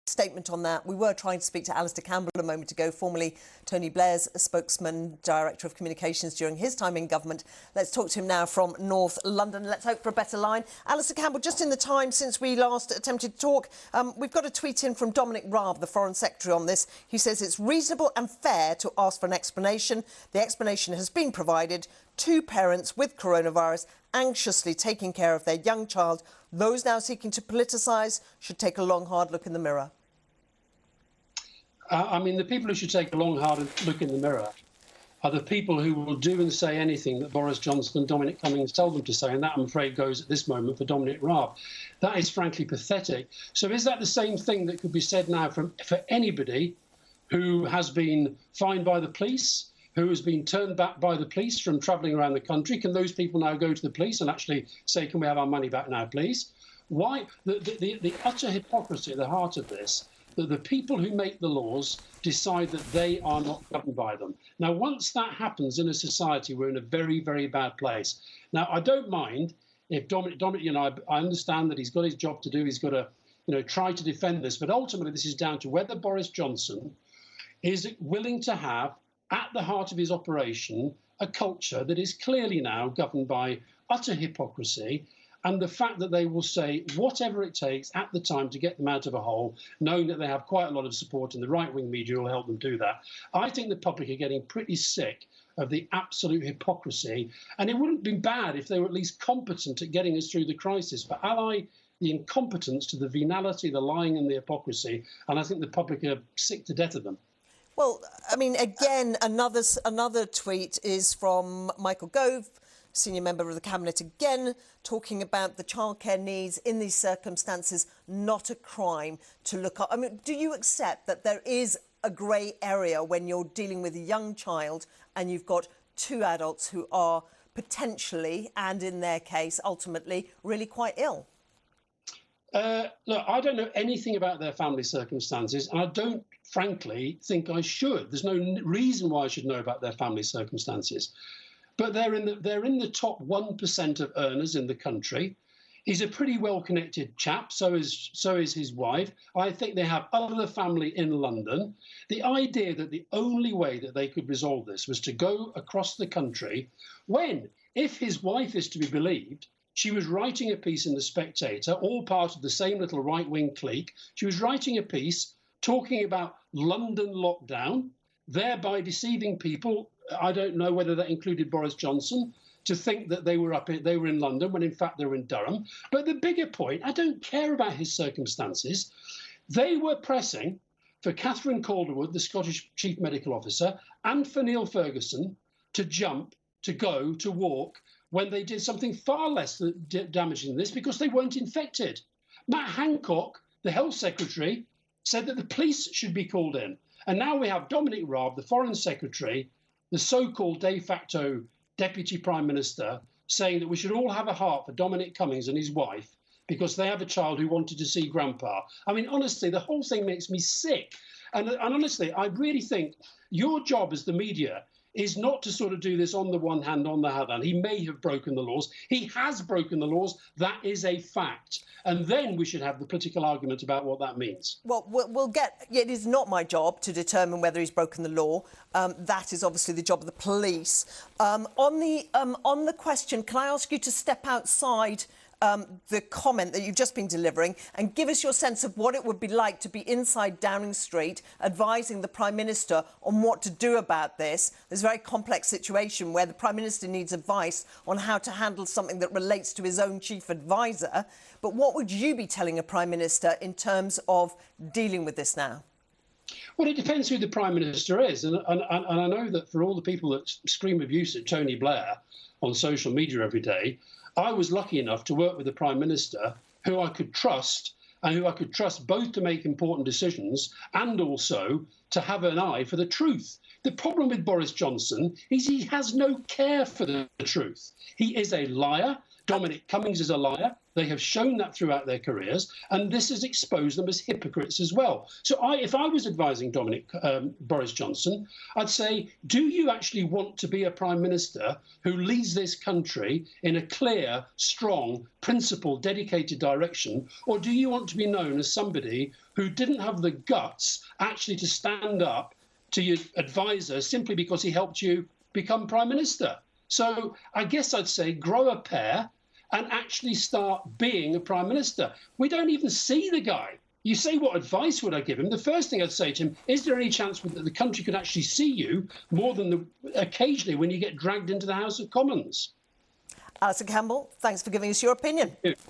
statement on that. We were trying to speak to Alastair Campbell a moment ago, formerly Tony Blair's spokesman, Director of Communications during his time in government. Let's talk to him now from North London. Let's hope for a better line. Alastair Campbell, just in the time since we last attempted to talk, we've got a tweet in from Dominic Raab, the Foreign Secretary, on this. He says it's reasonable and fair to ask for an explanation. The explanation has been provided. Two parents with coronavirus anxiously taking care of their young child. Those now seeking to politicise should take a long, hard look in the mirror. I mean, the people who should take a long, hard look in the mirror are the people who will do and say anything that Boris Johnson and Dominic Cummings tell them to say, and that, I'm afraid, goes at this moment for Dominic Raab. That is frankly pathetic. So is that the same thing that could be said now for anybody who has been fined by the police, who has been turned back by the police from travelling around the country? Can those people now go to the police and actually say, can we have our money back now, please? Why? The utter hypocrisy at the heart of this, that the people who make the laws decide that they are not governed by them. Now, once that happens in a society, we're in a very, very bad place. Now, I don't mind if Dominic, you know, I understand that he's got his job to do. He's got to, you know, try to defend this. But ultimately, this is down to whether Boris Johnson is willing to have, at the heart of his operation, a culture that is clearly now governed by utter hypocrisy, and the fact that they will say whatever it takes at the time to get them out of a hole, knowing that they have quite a lot of support in the right-wing media will help them do that. I think the public are getting pretty sick of the absolute hypocrisy, and it wouldn't be bad if they were at least competent at getting us through the crisis. But ally the incompetence to the venality, the lying and the hypocrisy, and I think the public are sick to death of them. Well, I mean, again, another tweet is from Michael Gove, senior member of the Cabinet, again talking about the childcare needs in these circumstances, not a crime to look up. I mean, do you accept that there is a grey area when you're dealing with a young child and you've got two adults who are potentially, and in their case, ultimately, really quite ill? Look, I don't know anything about their family circumstances, and I don't, frankly, think I should. There's no reason why I should know about their family circumstances. But they're in the top 1% of earners in the country. He's a pretty well-connected chap, so is his wife. I think they have other family in London. The idea that the only way that they could resolve this was to go across the country when, if his wife is to be believed, she was writing a piece in The Spectator, all part of the same little right-wing clique. She was writing a piece talking about London lockdown, thereby deceiving people. I don't know whether that included Boris Johnson, to think that they were in London when in fact they were in Durham. But the bigger point, I don't care about his circumstances. They were pressing for Catherine Calderwood, the Scottish Chief Medical Officer, and for Neil Ferguson to jump, to go, to walk, when they did something far less damaging than this because they weren't infected. Matt Hancock, the Health Secretary, said that the police should be called in. And now we have Dominic Raab, the Foreign Secretary, the so-called de facto Deputy Prime Minister, saying that we should all have a heart for Dominic Cummings and his wife because they have a child who wanted to see Grandpa. I mean, honestly, the whole thing makes me sick. And honestly, I really think your job as the media is not to sort of do this on the one hand, on the other hand. He may have broken the laws. He has broken the laws. That is a fact. And then we should have the political argument about what that means. Well, we'll get... It is not my job to determine whether he's broken the law. That is obviously the job of the police. On the question, can I ask you to step outside the comment that you've just been delivering and give us your sense of what it would be like to be inside Downing Street advising the Prime Minister on what to do about this. There's a very complex situation where the Prime Minister needs advice on how to handle something that relates to his own chief advisor. But what would you be telling a Prime Minister in terms of dealing with this now? Well, it depends who the Prime Minister is. And I know that for all the people that scream abuse at Tony Blair on social media every day, I was lucky enough to work with a Prime Minister who I could trust, and who I could trust both to make important decisions and also to have an eye for the truth. The problem with Boris Johnson is he has no care for the truth. He is a liar. Dominic Cummings is a liar. They have shown that throughout their careers, and this has exposed them as hypocrites as well. So if I was advising Boris Johnson, I'd say, do you actually want to be a prime minister who leads this country in a clear, strong, principled, dedicated direction, or do you want to be known as somebody who didn't have the guts actually to stand up to your advisor simply because he helped you become prime minister? So I guess I'd say grow a pair and actually start being a prime minister. We don't even see the guy. You say, what advice would I give him? The first thing I'd say to him, is there any chance that the country could actually see you more than occasionally when you get dragged into the House of Commons? Alastair Campbell, thanks for giving us your opinion. Thank you.